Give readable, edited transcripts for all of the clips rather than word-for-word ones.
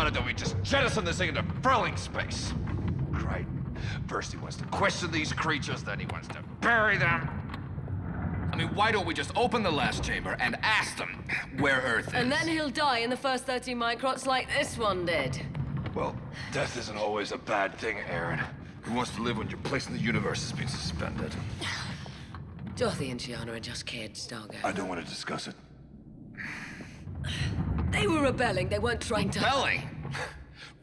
decided that we just jettison this thing into furling space. Crichton. First he wants to question these creatures, then he wants to bury them. I mean, why don't we just open the last chamber and ask them where Earth is? And then he'll die in the first 30 microns like this one did. Well, death isn't always a bad thing, Aaron. Who wants to live when your place in the universe has been suspended? Dorothy and Gianna are just kids, Dargo. I don't want to discuss it. They were rebelling. They weren't trying to... Rebelling?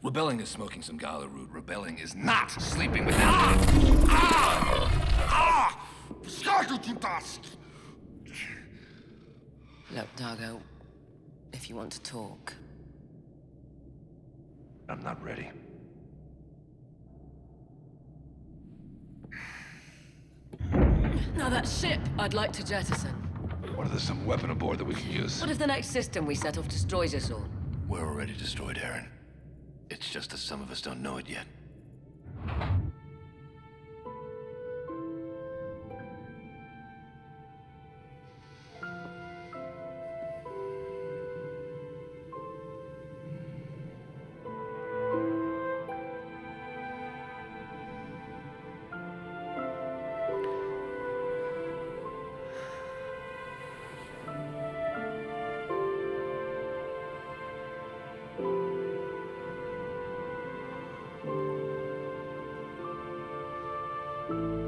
Rebelling is smoking some gala root. Rebelling is not sleeping with... Look, Dargo, if you want to talk... I'm not ready. Now that ship, I'd like to jettison. What if there's some weapon aboard that we can use? What if the next system we set off destroys us all? We're already destroyed, Aaron. It's just that some of us don't know it yet.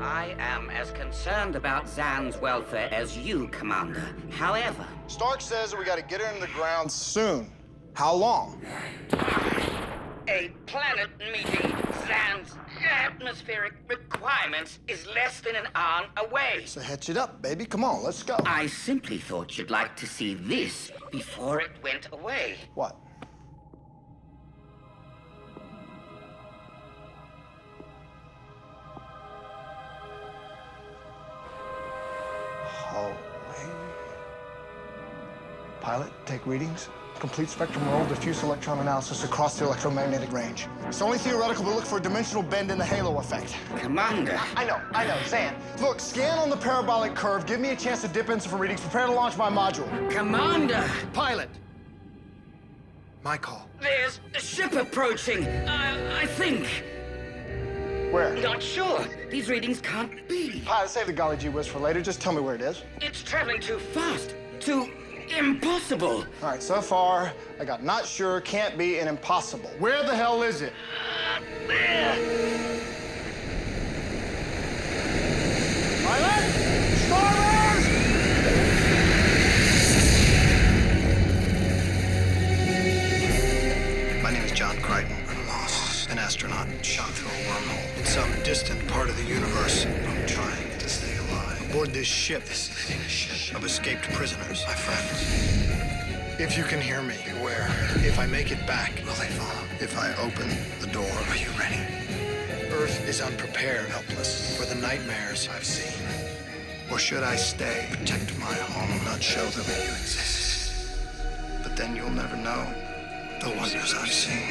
I am as concerned about Zan's welfare as you, Commander. However... Stark says that we gotta get her into the ground soon. How long? A planet meeting Zan's atmospheric requirements is less than an hour away. So hitch it up, baby. Come on, let's go. I simply thought you'd like to see this before it went away. What? Hallway. Pilot, take readings. Complete spectrum roll, diffuse electron analysis across the electromagnetic range. It's only theoretical, but look for a dimensional bend in the halo effect. Commander. I know, Zan. Look, scan on the parabolic curve, give me a chance to dip in some readings, prepare to launch my module. Commander! Pilot. My call. There's a ship approaching. I think. Where? Not sure. These readings can't be. Pilot, save the golly gee whiz for later. Just tell me where it is. It's traveling too fast. Too impossible. All right, so far, I got not sure, can't be, and impossible. Where the hell is it? Pilot! Starboard! My name is John Crichton. I'm lost. An astronaut shot through a wormhole in some distant part of the universe. I'm trying to stay alive. Aboard this ship, of escaped prisoners, my friends. If you can hear me, beware. If I make it back, will they follow? If I open the door, are you ready? Earth is unprepared, helpless for the nightmares I've seen. Or should I stay, protect my home, not show them you exist? But then you'll never know the wonders I've seen.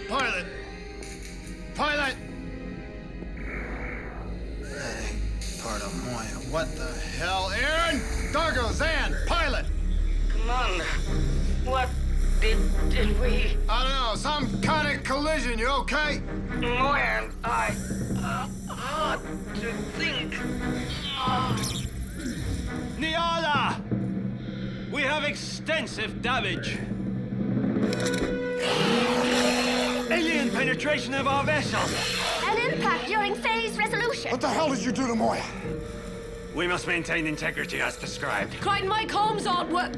Pilot! Pilot! That ain't part of Moya. What the hell, Aaron? Dargo, Zan, pilot! Commander, what did we... I don't know, some kind of collision. You okay? Moya and I... hard to think. Niala! We have extensive damage. Alien penetration of our vessel. An impact during phase resolution. What the hell did you do to Moya? We must maintain integrity as prescribed. Crichton, my comms aren't What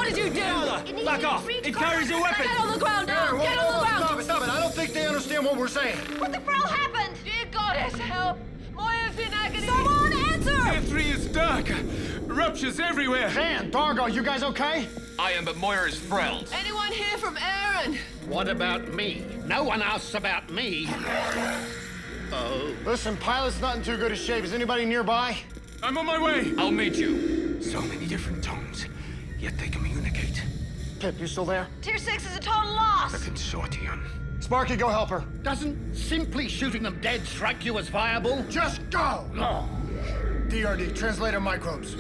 did you do? Niala, back off! It carries a weapon! Get on the ground now! Get on the ground! Stop it! I don't think think they understand what we're saying? What the hell happened? Dear Goddess, help! Moya's in agony! Someone answer! S3 is dark. Ruptures everywhere. Dan, Dargo, you guys okay? I am, but Moya is frelled. Anyone here from Aaron? What about me? No one asks about me. Oh. Listen, pilot's not in too good a shape. Is anybody nearby? I'm on my way. I'll meet you. So many different tones, yet they communicate. Pip, you still there? Tier 6 is a total loss. The consortium. Sparky, go help her. Doesn't simply shooting them dead strike you as viable? Just go! Oh. DRD, translator microbes.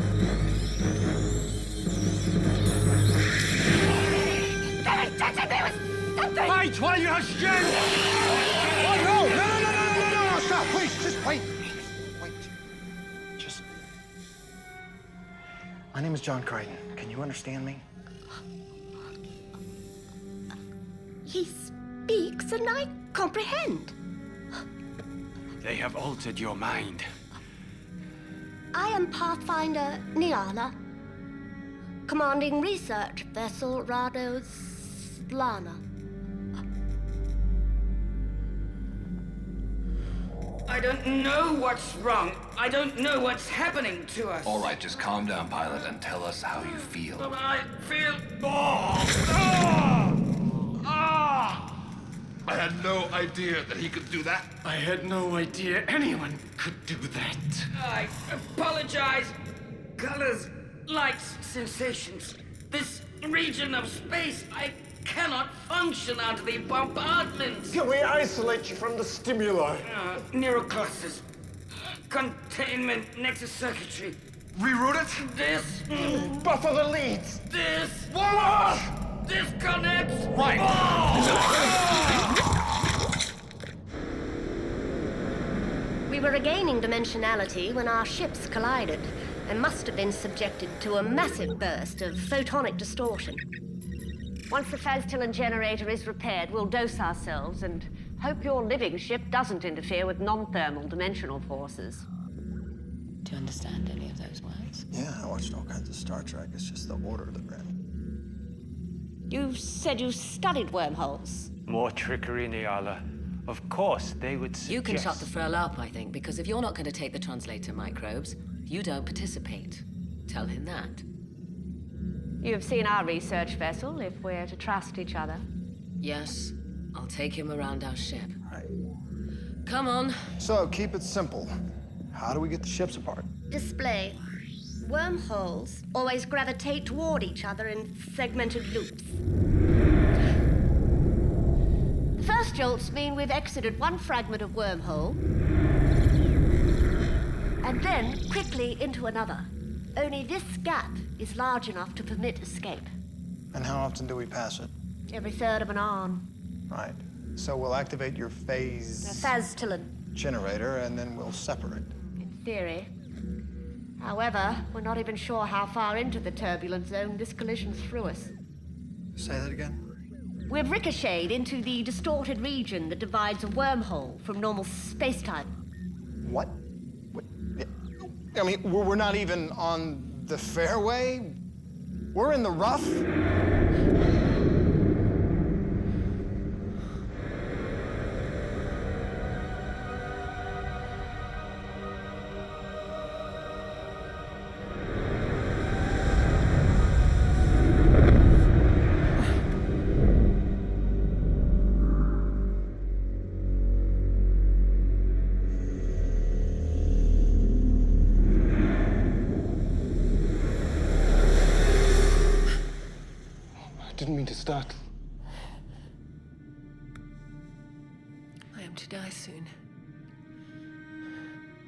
Wait, why you hush, Jen? Oh, no, stop, please, just wait. Wait. Just... My name is John Crichton. Can you understand me? He speaks and I comprehend. They have altered your mind. I am Pathfinder Niala, commanding research vessel Rados Lana. I don't know what's wrong. I don't know what's happening to us. All right, just calm down, pilot, and tell us how you feel. But I feel... I had no idea that he could do that. I had no idea anyone could do that. I apologize. Colors, lights, sensations. This region of space, I cannot function under the bombardment. Can we isolate you from the stimuli? Neuroclusters. Containment nexus circuitry. Reroute it? This. Buffer the leads! This. What? Disconnects. Right. We were regaining dimensionality when our ships collided and must have been subjected to a massive burst of photonic distortion. Once the Faztillan generator is repaired, we'll dose ourselves and hope your living ship doesn't interfere with non-thermal dimensional forces. Do you understand any of those words? Yeah, I watched all kinds of Star Trek. It's just the order they're in. You said you studied wormholes. More trickery, Niala. Of course, they would suggest... You can shut the Frel up, I think, because if you're not going to take the translator microbes, you don't participate. Tell him that. You've seen our research vessel, if we're to trust each other. Yes, I'll take him around our ship. Right. Come on. So, keep it simple. How do we get the ships apart? Display. Wormholes always gravitate toward each other in segmented loops. The first jolts mean we've exited one fragment of wormhole, and then quickly into another. Only this gap is large enough to permit escape. And how often do we pass it? Every third of an arm. Right. So we'll activate your phase... The Faztillan, generator, and then we'll separate. in theory. However, we're not even sure how far into the turbulent zone this collision threw us. Say that again? We've ricocheted into the distorted region that divides a wormhole from normal space-time. What? I mean, we're not even on the fairway? We're in the rough? Didn't mean to start. I am to die soon.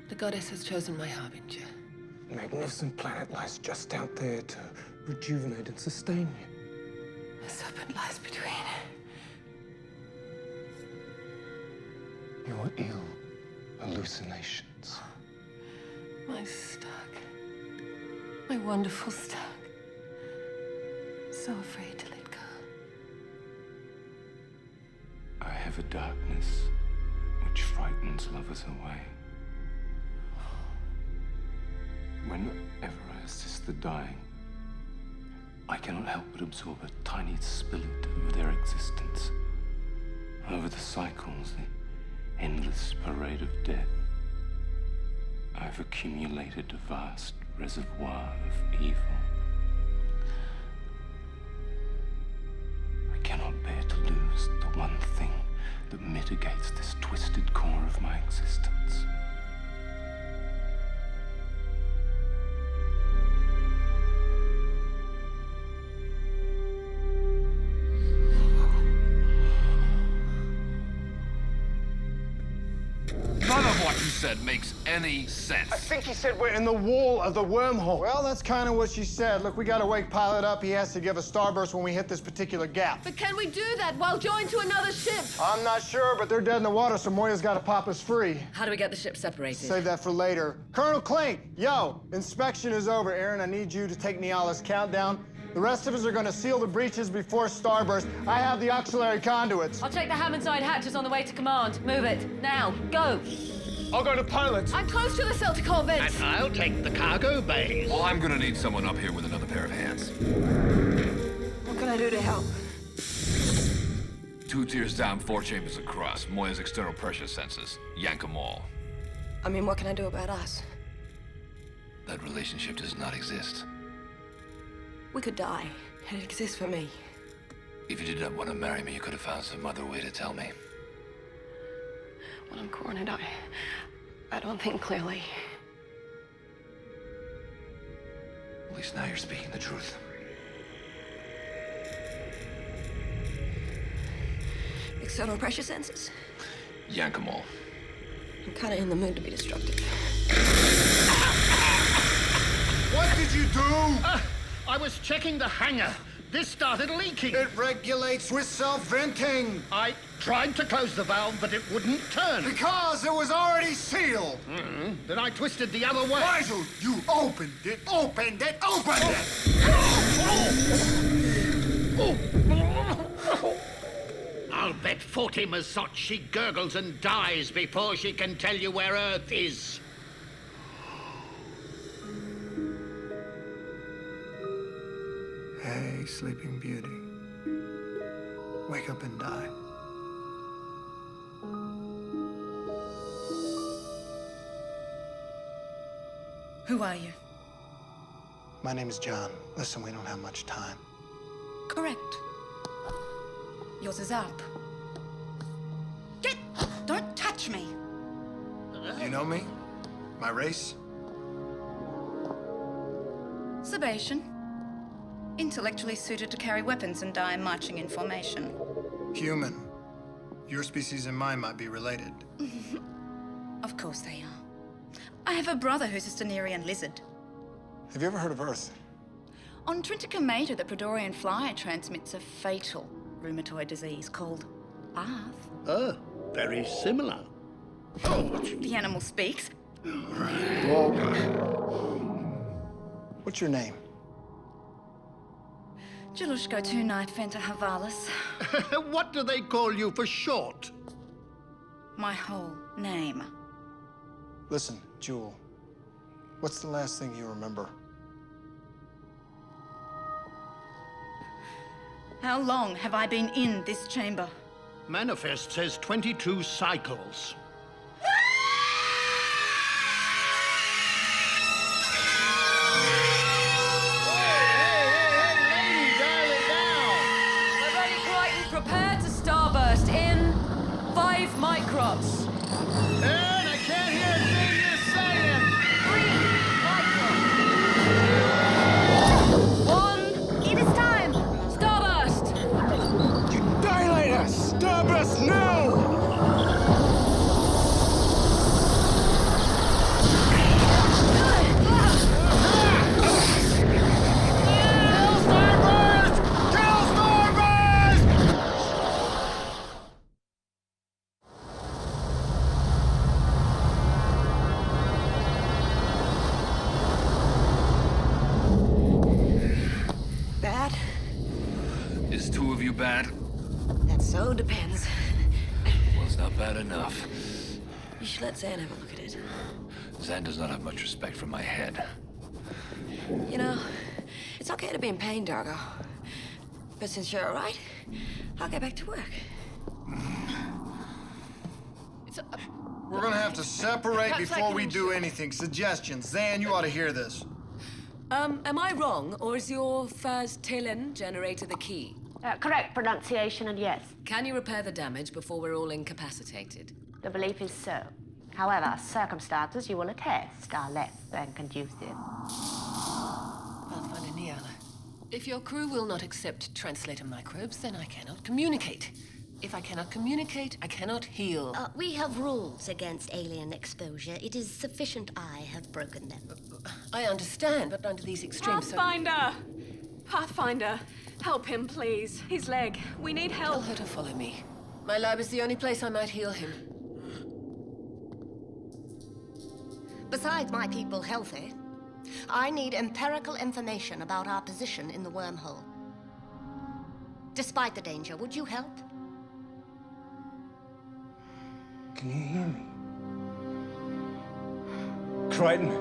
The goddess has chosen my harbinger. A magnificent planet lies just out there to rejuvenate and sustain you. A serpent lies between. Your ill hallucinations. My Stark. My wonderful Stark. So afraid to let go. I have a darkness which frightens lovers away. Whenever I assist the dying, I cannot help but absorb a tiny spillet of their existence. Over the cycles, the endless parade of death, I've accumulated a vast reservoir of evil. I cannot bear to lose the one thing that mitigates this twisted core of my existence. None of what you said makes any sense. I think he said we're in the wall of the wormhole. Well, that's kind of what she said. Look, we gotta wake Pilot up. He has to give a starburst when we hit this particular gap. But can we do that while joined to another ship? I'm not sure, but they're dead in the water, so Moya's gotta pop us free. How do we get the ship separated? Save that for later. Colonel Clink, yo, inspection is over. Aaron, I need you to take Niala's countdown. The rest of us are gonna seal the breaches before starburst. I have the auxiliary conduits. I'll check the ham and side hatches on the way to command. Move it. Now, go. I'll go to Pilot. I'm close to the Celtic bits. And I'll take the cargo bays. Well, I'm gonna need someone up here with another pair of hands. What can I do to help? 2 tiers down, 4 chambers across. Moya's external pressure sensors. Yank them all. I mean, what can I do about us? That relationship does not exist. We could die. It exists for me. If you did not want to marry me, you could have found some other way to tell me. When I'm cornered, I don't think clearly. At least now you're speaking the truth. External pressure sensors? Yank them all. I'm kind of in the mood to be destructive. What did you do? I was checking the hangar. This started leaking. It regulates with self-venting. I tried to close the valve, but it wouldn't turn. Because it was already sealed. Then I twisted the other way. Nigel, you opened it, opened it, opened it! I'll bet 40 Mazot she gurgles and dies before she can tell you where Earth is. Hey, Sleeping Beauty. Wake up and die. Who are you? My name is John. Listen, we don't have much time. Correct. Yours is up. Don't touch me. You know me? My race? Sebation. Intellectually suited to carry weapons and die marching in formation. Human. Your species and mine might be related. Of course they are. I have a brother who's a Stenarian lizard. Have you ever heard of Earth? On Trintica Mater, the Predorian fly transmits a fatal rheumatoid disease called Arth. Oh, very similar. The animal speaks. What's your name? Jelushko Tunai Fenta Havalis. What do they call you for short? My whole name. Listen, Jewel. What's the last thing you remember? How long have I been in this chamber? Manifest says 22 cycles. Prepare to starburst in 5 microns. Aaron, I can't hear a thing you're saying. 3 microns. 1. It is time. Starburst. Dilate us! Starburst now! Bad? Is 2 of you bad? That so depends. Well, it's not bad enough. You should let Zan have a look at it. Zan does not have much respect for my head. You know, it's okay to be in pain, Dargo. But since you're all right, I'll get back to work. We're gonna have to separate before we do anything. Suggestions. Zan, you ought to hear this. Am I wrong, or is your Farscape generator the key? Correct pronunciation, and yes, Can you repair the damage before we're all incapacitated? the belief is so. However, circumstances you will attest are less than conducive. Pathfinder Niala, if your crew will not accept translator microbes, then I cannot communicate. If I cannot communicate, I cannot heal. We have rules against alien exposure. It is sufficient I have broken them. I understand, but under these extreme Pathfinder! Pathfinder, help him, please. His leg. We need Tell help. her to follow me. My lab is the only place I might heal him. Besides my people healthy, I need empirical information about our position in the wormhole. Despite the danger, would you help? Can you hear me? Crichton,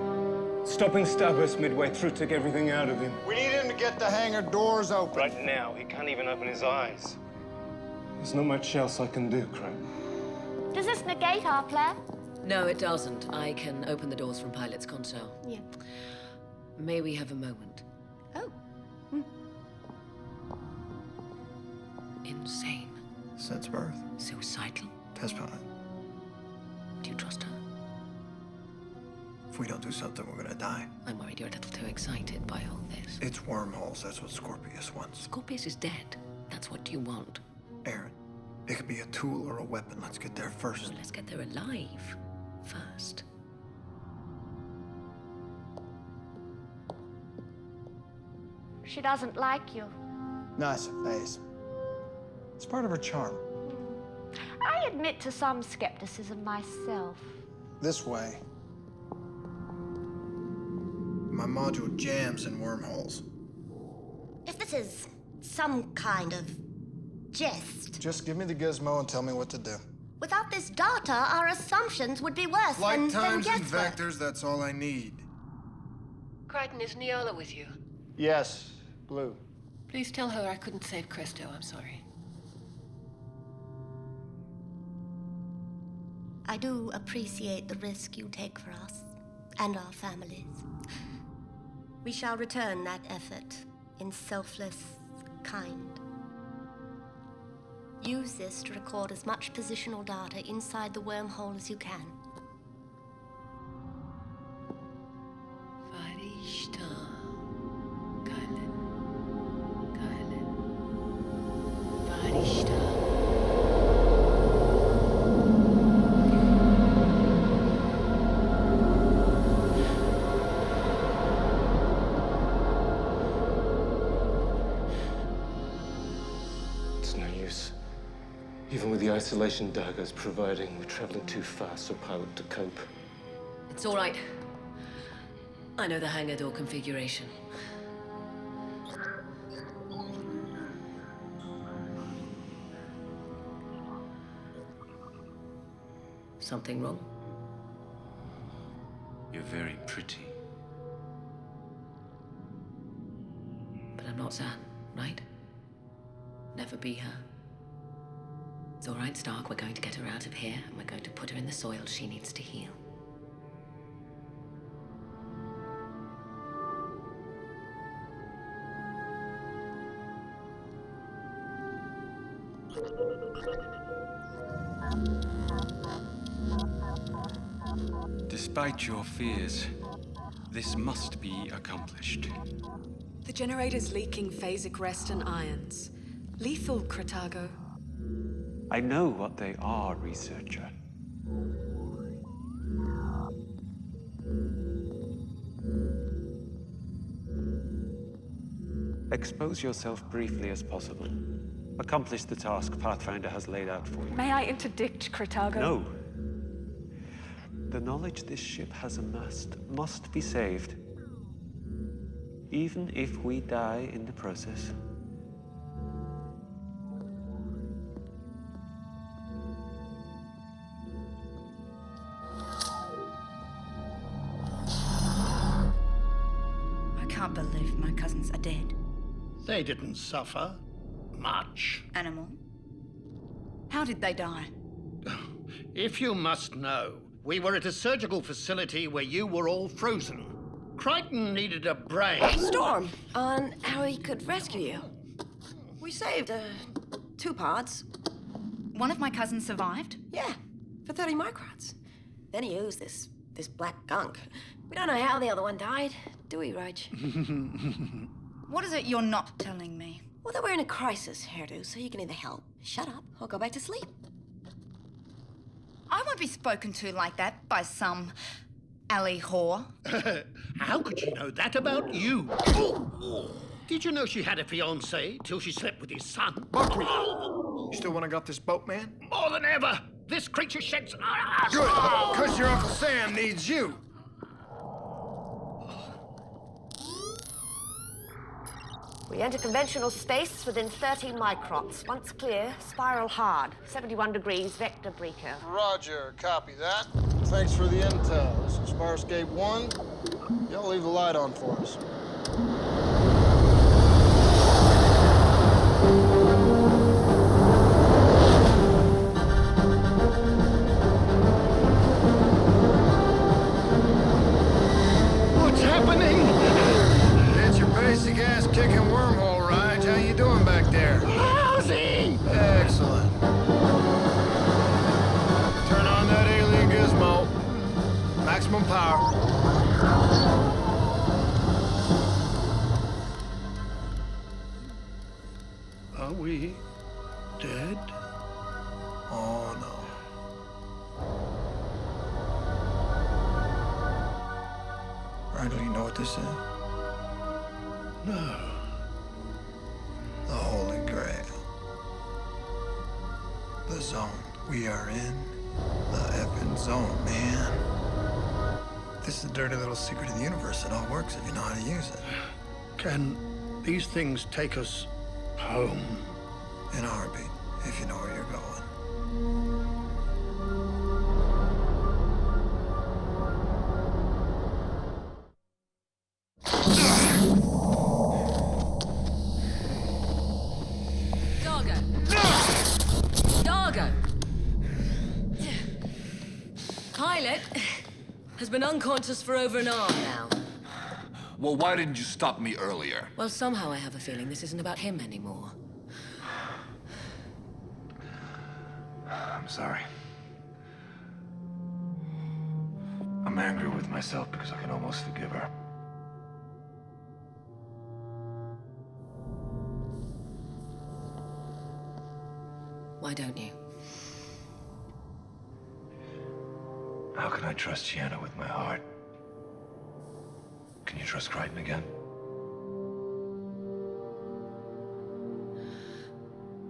stopping Starburst midway through took everything out of him. We need him to get the hangar doors open. Right now, he can't even open his eyes. There's not much else I can do, Crichton. Does this negate our plan? No, it doesn't. I can open the doors from pilot's console. Yeah. May we have a moment? Oh. Insane. Since birth. Suicidal. Test pilot. Do you trust her? If we don't do something, we're gonna die. I'm worried you're a little too excited by all this. It's wormholes. That's what Scorpius wants. Scorpius is dead. That's what you want. Aaron, it could be a tool or a weapon. Let's get there first. So let's get there alive first. She doesn't like you. Nice face. It's part of her charm. I admit to some skepticism myself. This way. My module jams in wormholes. If this is some kind of jest, Just give me the gizmo and tell me what to do. without this data, our assumptions would be worse Like than times and guesswork. vectors, that's all I need. Crichton, is Niala with you? Yes, Blue. Please tell her I couldn't save Cresto. I'm sorry. I do appreciate the risk you take for us and our families. We shall return that effort in selfless kind. Use this to record as much positional data inside the wormhole as you can. Farishta. Kylan. Farishta. It's no use. Even with the isolation daggers providing, we're traveling too fast for pilot to cope. It's all right. I know the hangar door configuration. Something wrong? You're very pretty. But I'm not Zan, right? Never be her. It's all right, Stark. We're going to get her out of here, and we're going to put her in the soil she needs to heal. Despite your fears, this must be accomplished. The generator's leaking phasic rest and ions. Lethal, Cratago. I know what they are, researcher. Expose yourself briefly as possible. Accomplish the task Pathfinder has laid out for you. May I interdict, Cratago? No. The knowledge this ship has amassed must be saved. Even if we die in the process. I can't believe my cousins are dead. They didn't suffer much. Animal. How did they die? If you must know, we were at a surgical facility where you were all frozen. Crichton needed a brain. Storm, on how he could rescue you. We saved, 2 parts. One of my cousins survived? Yeah, for 30 microns. Then he used this black gunk. We don't know how the other one died, do we, Raj? What is it you're not telling me? Well, that we're in a crisis, Hairdo, so you can either help, shut up, or go back to sleep. I won't be spoken to like that by some alley whore. How could she know that about you? Did you know she had a fiancé till she slept with his son? Buckwheat, you still want to got this boat, man? More than ever! This creature sheds... Good, because your Uncle Sam needs you. We enter conventional space within 30 microns. Once clear, spiral hard. 71 degrees, vector breaker. Roger, copy that. Thanks for the intel. This is Farscape 1. Y'all leave the light on for us. What's happening? It's your basic ass-kicking wormhole, Raj. How you doing back there? Lousy! Excellent. Turn on that alien gizmo. Maximum power. Are we dead? Oh, no. Randall, you know what this is? No. The Holy Grail. The zone. We are in the effing zone, man. This is the dirty little secret of the universe. It all works if you know how to use it. Can these things take us home? In a heartbeat, if you know where you're going. Dargo! Pilot has been unconscious for over an hour now. Well, why didn't you stop me earlier? Well, somehow I have a feeling this isn't about him anymore. I'm sorry. I'm angry with myself because I can almost forgive her. Why don't you? How can I trust Gianna with my heart? Can you trust Crichton again?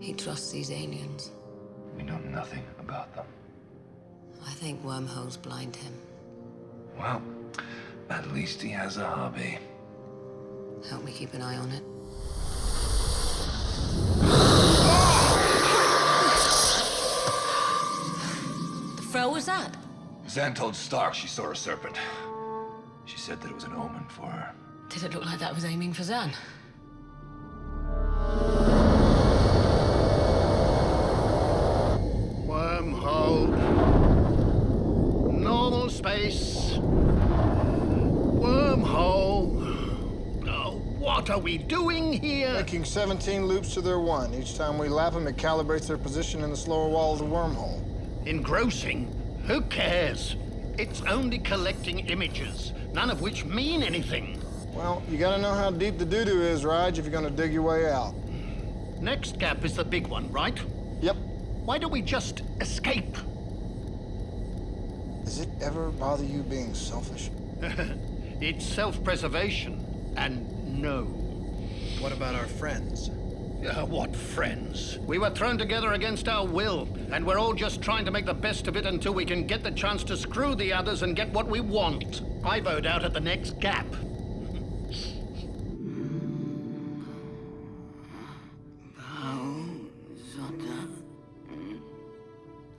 He trusts these aliens. We know nothing about them. I think wormholes blind him. Well, at least he has a hobby. Help me keep an eye on it. The hell was that? Zan told Stark she saw a serpent. She said that it was an omen for her. Did it look like that was aiming for Zan? Wormhole. Normal space. Wormhole. Oh, what are we doing here? Making 17 loops to their one. Each time we lap them, it calibrates their position in the slower wall of the wormhole. Engrossing? Who cares? It's only collecting images, none of which mean anything. Well, you gotta know how deep the doo-doo is, Raj, if you're gonna dig your way out. Next gap is the big one, right? Yep. Why don't we just escape? Does it ever bother you being selfish? It's self-preservation, and no. What about our friends? What friends? We were thrown together against our will, and we're all just trying to make the best of it until we can get the chance to screw the others and get what we want. I bowed out at the next gap.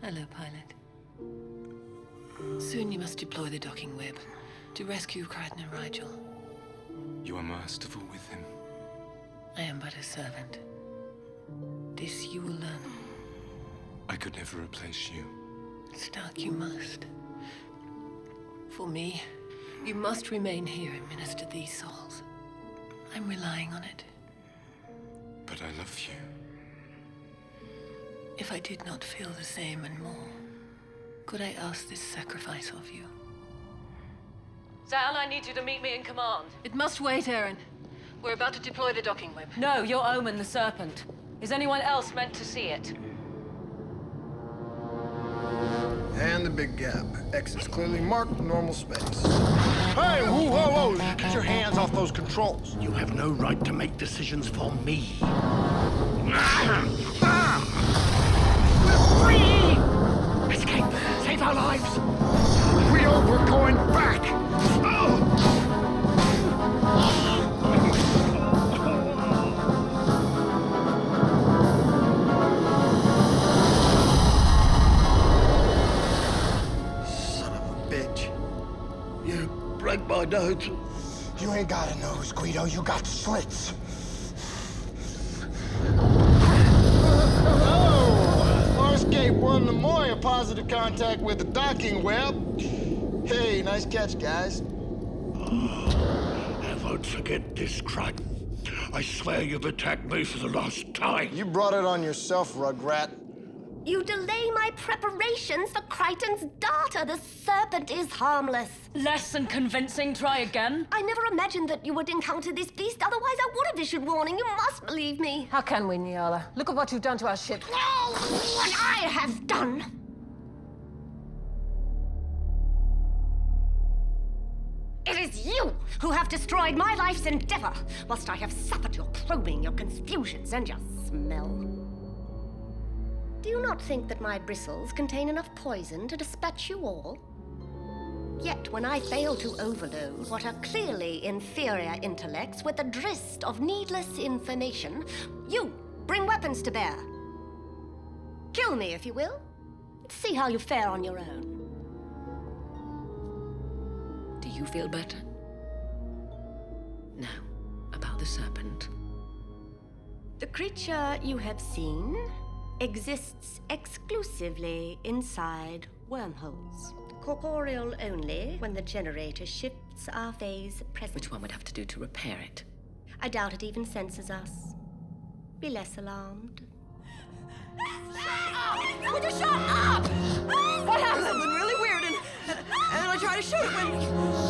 Hello, pilot. Soon you must deploy the docking web to rescue Crichton and Rigel. You are merciful with him. I am but a servant. This you will learn. I could never replace you. Stark, you must. For me, you must remain here and minister these souls. I'm relying on it. But I love you. If I did not feel the same and more, could I ask this sacrifice of you? Zan, I need you to meet me in command. It must wait, Aaron. We're about to deploy the docking web. No, you're Omen the Serpent. Is anyone else meant to see it? And the big gap. X is clearly marked normal space. Hey, whoa, whoa, whoa! Get your hands off those controls. You have no right to make decisions for me. We're free! Escape! Save our lives! We're going back! Son of a bitch. You break my nose. You ain't got a nose, Guido. You got slits. Farscape won the Moya positive contact with the docking web. Hey, nice catch, guys. I won't forget this, Crichton. I swear you've attacked me for the last time. You brought it on yourself, Rugrat. You delay my preparations for Crichton's data. The serpent is harmless. Less than convincing. Try again. I never imagined that you would encounter this beast. Otherwise, I would have issued warning. You must believe me. How can we, Nyala? Look at what you've done to our ship. What I have done. It is you who have destroyed my life's endeavor, whilst I have suffered your probing, your confusions, and your smell. Do you not think that my bristles contain enough poison to dispatch you all? Yet when I fail to overload what are clearly inferior intellects with a drist of needless information, you bring weapons to bear. Kill me, if you will. See how you fare on your own. Do you feel better? Now, about the serpent. The creature you have seen exists exclusively inside wormholes. Corporeal only when the generator shifts our phase present. Which one would have to do to repair it? I doubt it even senses us. Be less alarmed. Would you shut up? What happened? Something really weird, and then I tried to shoot it when...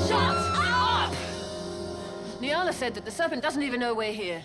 Shut up! Nyala said that the serpent doesn't even know we're here.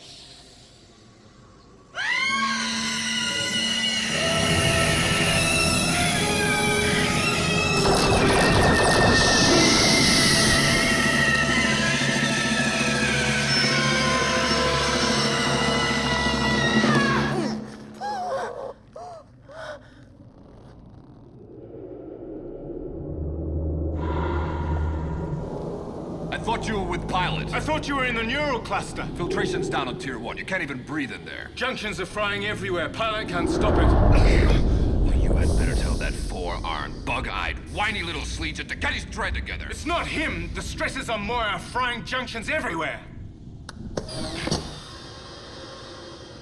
I thought you were with pilots. I thought you were in the neural cluster. Filtration's down on Tier 1. You can't even breathe in there. Junctions are frying everywhere. Pilot can't stop it. Well, you had better tell that four-armed, bug-eyed, whiny little sleaze to get his dread together. It's not him. The stresses on Moya are frying junctions everywhere.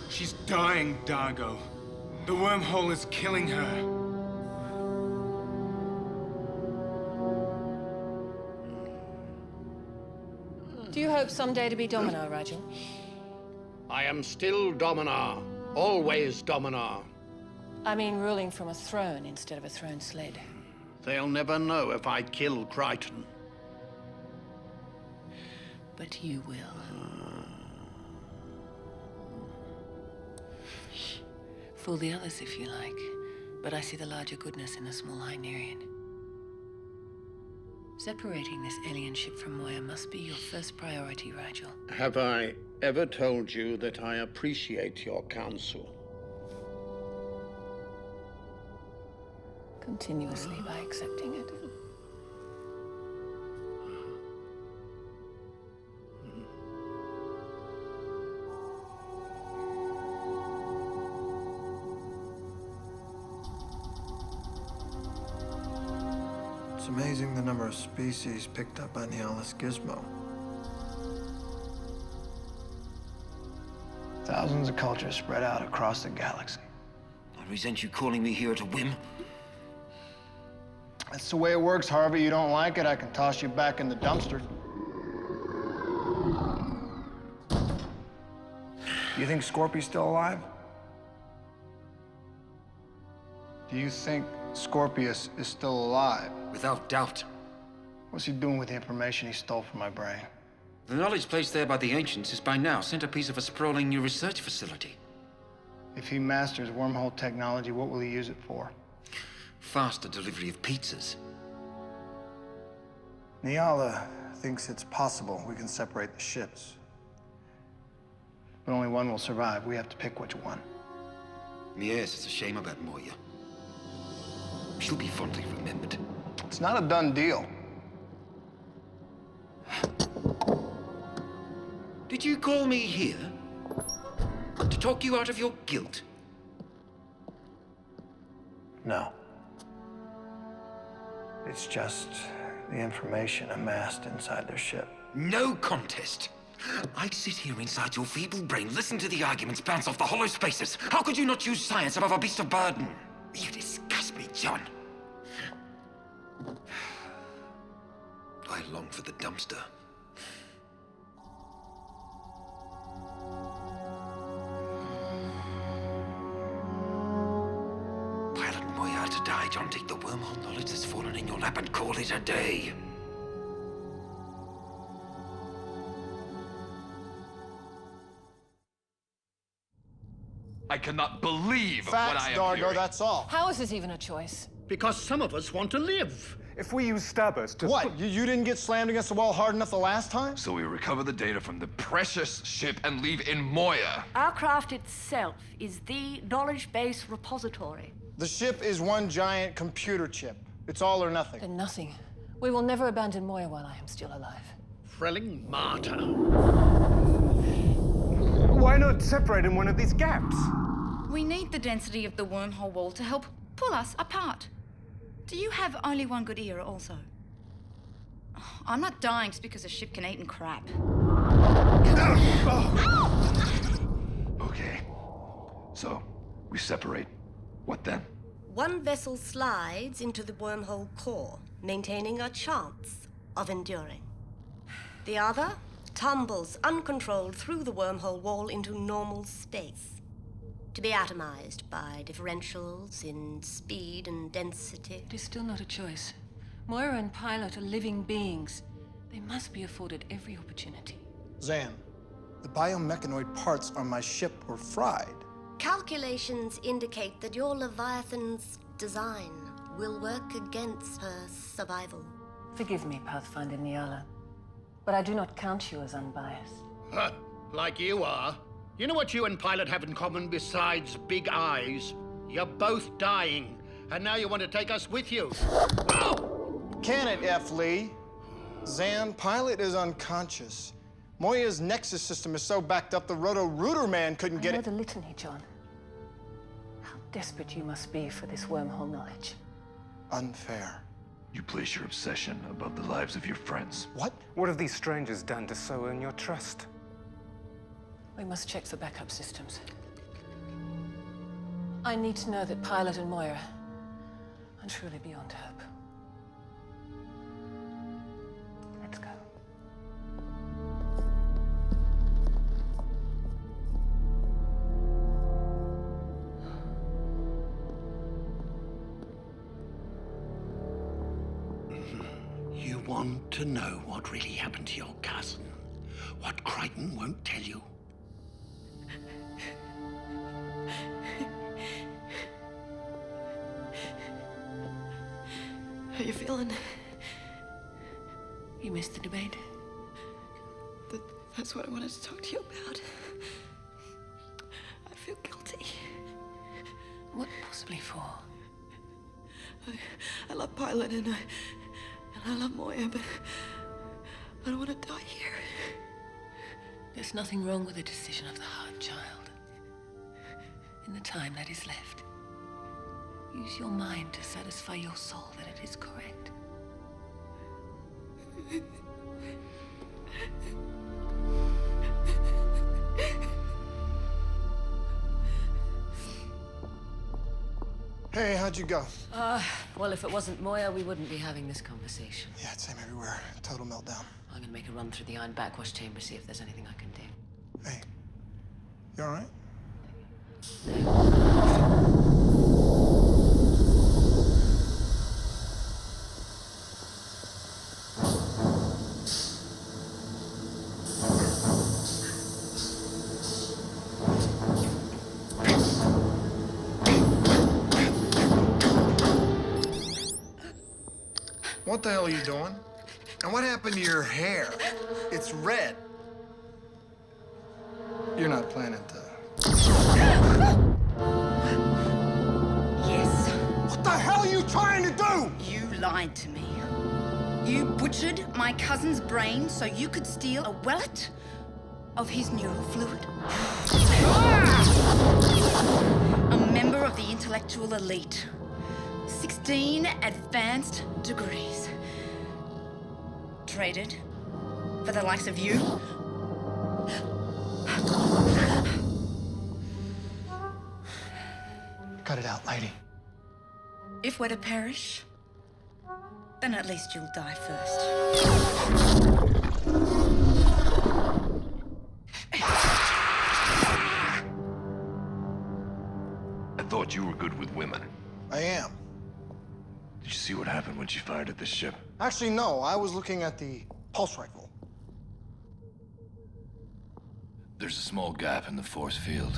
She's dying, Dargo. The wormhole is killing her. Do you hope someday to be Dominar, Rigel? I am still Dominar. Always Dominar. I mean ruling from a throne instead of a throne sled. They'll never know if I kill Crichton. But you will. Fool the others if you like, but I see the larger goodness in the small Hynerian. Separating this alien ship from Moya must be your first priority, Rigel. Have I ever told you that I appreciate your counsel? Continuously by accepting it. It's amazing the number of species picked up by Nyala's gizmo. Thousands of cultures spread out across the galaxy. I resent you calling me here at a whim. That's the way it works, Harvey. You don't like it, I can toss you back in the dumpster. You think Scorpy's still alive? Do you think Scorpius is still alive? Without doubt. What's he doing with the information he stole from my brain? The knowledge placed there by the ancients is by now centerpiece of a sprawling new research facility. If he masters wormhole technology, what will he use it for? Faster delivery of pizzas. Nyala thinks it's possible we can separate the ships. But only one will survive. We have to pick which one. Yes, it's a shame about Moya. She'll be fondly remembered. It's not a done deal. Did you call me here to talk you out of your guilt? No. It's just the information amassed inside their ship. No contest. I sit here inside your feeble brain, listen to the arguments bounce off the hollow spaces. How could you not use science above a beast of burden? You disgust me, John. I long for the dumpster. Pilot Moya to die, John. Take the wormhole knowledge that's fallen in your lap and call it a day. I cannot believe what I am Dargo, hearing. that's all. How is this even a choice? Because some of us want to live. If we use starburst to... What? You didn't get slammed against the wall hard enough the last time? So we recover the data from the precious ship and leave in Moya. Our craft itself is the knowledge base repository. The ship is one giant computer chip. It's all or nothing. Then nothing. We will never abandon Moya while I am still alive. Frelling martyr. Why not separate in one of these gaps? We need the density of the wormhole wall to help pull us apart. Do you have only one good ear also? I'm not dying just because a ship can eat and crap. Okay. So, we separate. What then? One vessel slides into the wormhole core, maintaining a chance of enduring. The other tumbles uncontrolled through the wormhole wall into normal space, to be atomized by differentials in speed and density. It is still not a choice. Moira and Pilot are living beings. They must be afforded every opportunity. Zan, the biomechanoid parts on my ship were fried. Calculations indicate that your Leviathan's design will work against her survival. Forgive me, Pathfinder Nyala, but I do not count you as unbiased. Huh, like you are. You know what you and Pilot have in common besides big eyes? You're both dying, and now you want to take us with you. Oh! Can it, F. Lee? Zan, Pilot is unconscious. Moya's nexus system is so backed up the Roto-Rooter man couldn't get I know it. the litany, John. How desperate you must be for this wormhole knowledge. Unfair. You place your obsession above the lives of your friends. What? What have these strangers done to so earn your trust? We must check for backup systems. I need to know that Pilot and Moira are truly beyond hope. Let's go. You want to know what really happened to your cousin? What Crichton won't tell you? How you feeling? You missed the debate. That's what I wanted to talk to you about. I feel guilty. What possibly for? I love Pilot and I love Moya, but I don't want to die here. There's nothing wrong with the decision of the heart, child. In the time that is left, use your mind to satisfy your soul that it is correct. Hey, how'd you go? Well, if it wasn't Moya, we wouldn't be having this conversation. Yeah, it's same everywhere. Total meltdown. I'm gonna make a run through the iron backwash chamber, see if there's anything I can do. Hey, you all right? What the hell are you doing? And what happened to your hair? It's red. You're not planning to... Yes. What the hell are you trying to do? You lied to me. You butchered my cousin's brain so you could steal a wallet of his neural fluid. A member of the intellectual elite. 16 advanced degrees. Traded for the likes of you? Cut it out, lady. If we're to perish, then at least you'll die first. I thought you were good with women. I am. Did you see what happened when she fired at the ship? Actually, no. I was looking at the pulse rifle. There's a small gap in the force field.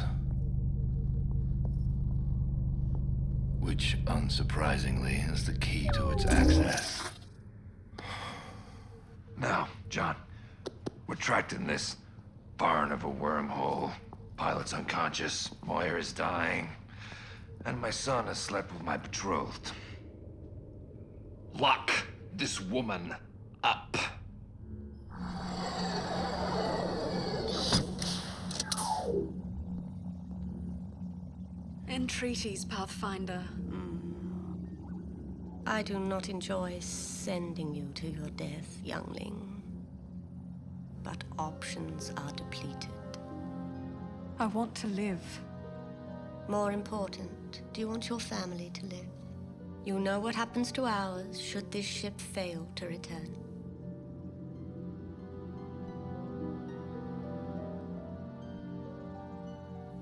Which, unsurprisingly, is the key to its access. Now, John, we're trapped in this barn of a wormhole. Pilot's unconscious, Moya is dying, and my son has slept with my betrothed. Lock this woman up. Entreaties, Pathfinder. I do not enjoy sending you to your death, youngling. But options are depleted. I want to live. More important, do you want your family to live? You know what happens to ours should this ship fail to return.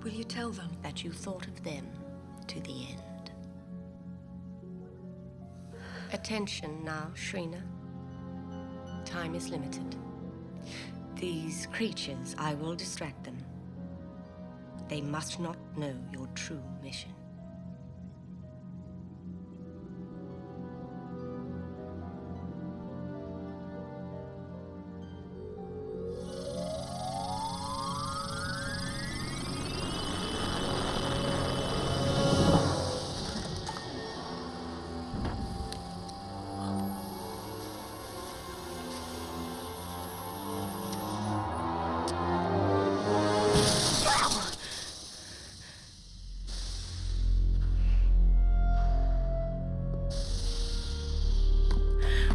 Will you tell them? That you thought of them to the end. Attention now, Shrina. Time is limited. These creatures, I will distract them. They must not know your true mission.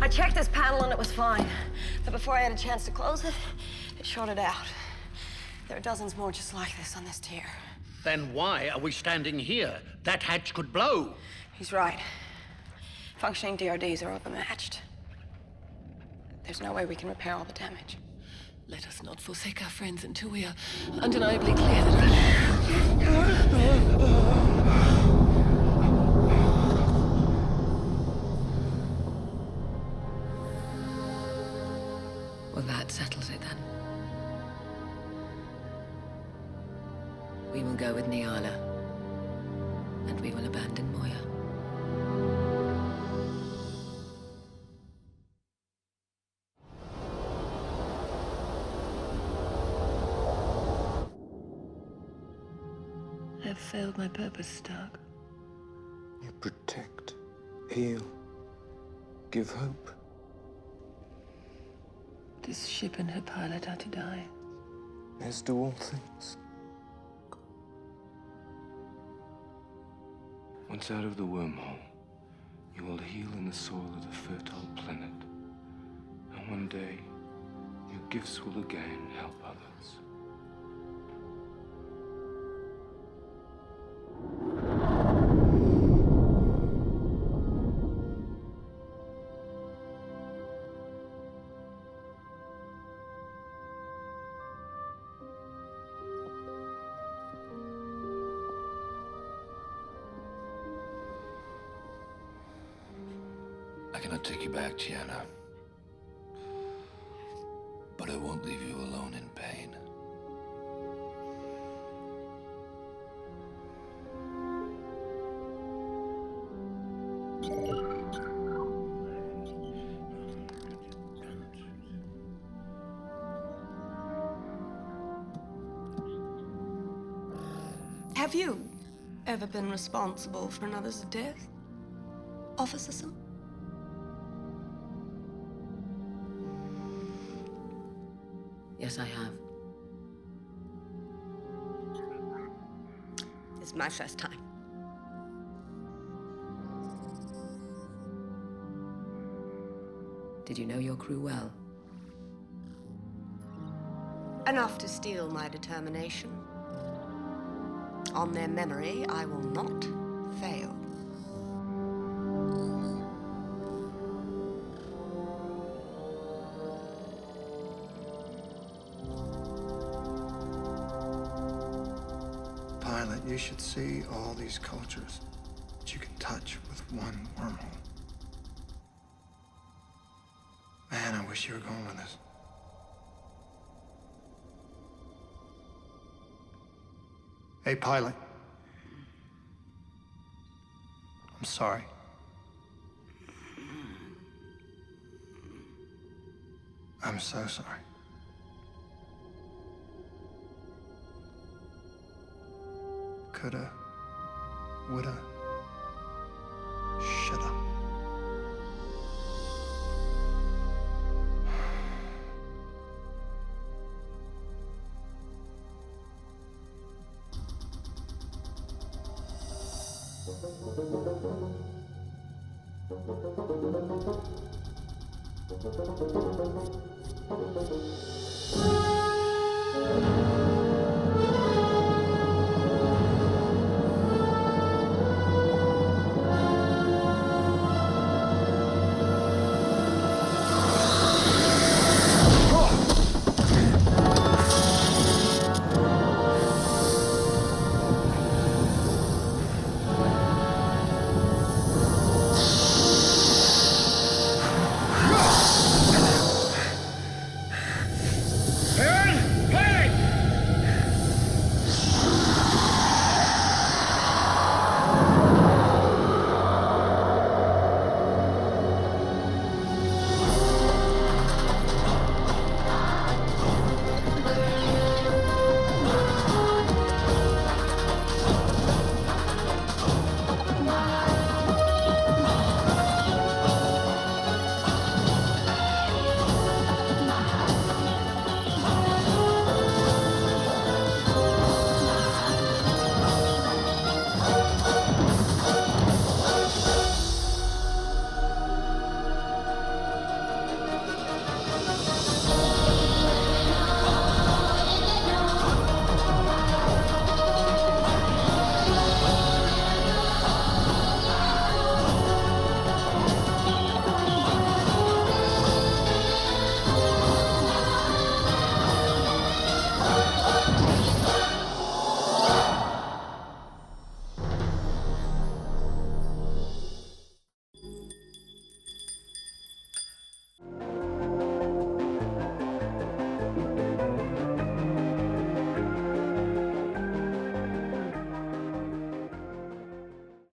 I checked this panel and it was fine. But before I had a chance to close it, it shorted out. There are dozens more just like this on this tier. Then why are we standing here? That hatch could blow. He's right. Functioning DRDs are overmatched. There's no way we can repair all the damage. Let us not forsake our friends until we are undeniably clear that... Well, that settles it then. We will go with Niala, and we will abandon Moya. I have failed my purpose, Stark. You protect, heal, give hope. This ship and her pilot are to die. As do all things. Once out of the wormhole, you will heal in the soil of the fertile planet. And one day, your gifts will again help others. cannot take you back, Tiana. But I won't leave you alone in pain. Have you ever been responsible for another's death, Officer Sim? Yes, I have. It's my first time. Did you know your crew well? Enough to steel my determination. On their memory, I will not fail. Pilot, you should see all these cultures that you can touch with one wormhole. Man, I wish you were going with us. Hey, pilot. I'm sorry. I'm so sorry. Coulda, woulda, shoulda.